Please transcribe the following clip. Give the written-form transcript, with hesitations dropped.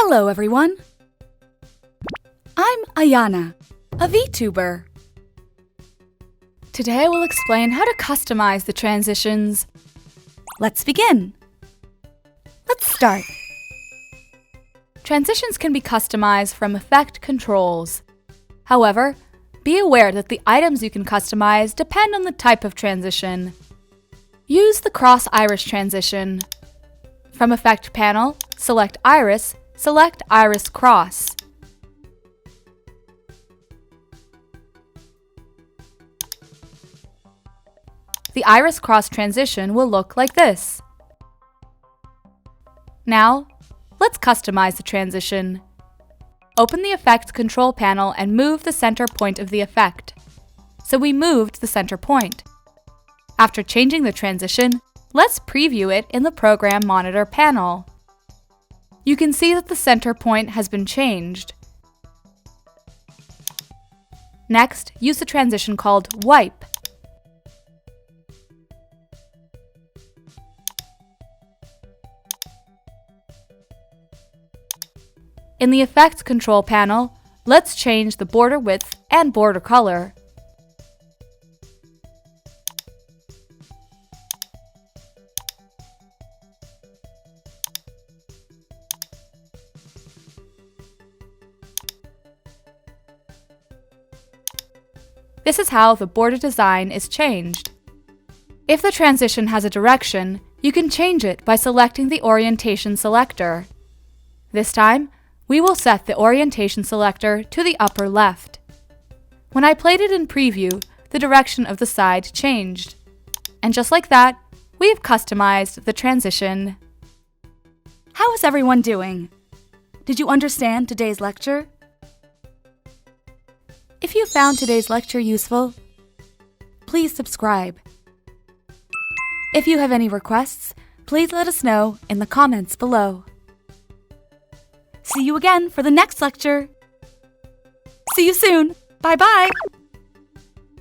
Hello everyone! I'm AYANA, a Vtuber. Today I will explain how to customize the transitions. Let's begin! Let's start! Transitions can be customized from effect controls. However, be aware that the items you can customize depend on the type of transition. Use the cross iris transition. From Effect Panel, select Iris, select Iris Cross. The Iris Cross transition will look like this. Now, let's customize the transition. Open the Effect Control panel and move the center point of the effect. So we moved the center point. After changing the transition, let's preview it in the Program Monitor panel. You can see that the center point has been changed. Next, use the transition called Wipe. In the Effects Control panel, let's change the border width and border color. This is how the border design is changed. If the transition has a direction, you can change it by selecting the Orientation selector. This time, we will set the Orientation selector to the upper left. When I played it in preview, the direction of the side changed. And just like that, we've customized the transition. How is everyone doing? Did you understand today's lecture? If you found today's lecture useful, please subscribe. If you have any requests, please let us know in the comments below. See you again for the next lecture. See you soon. Bye-bye.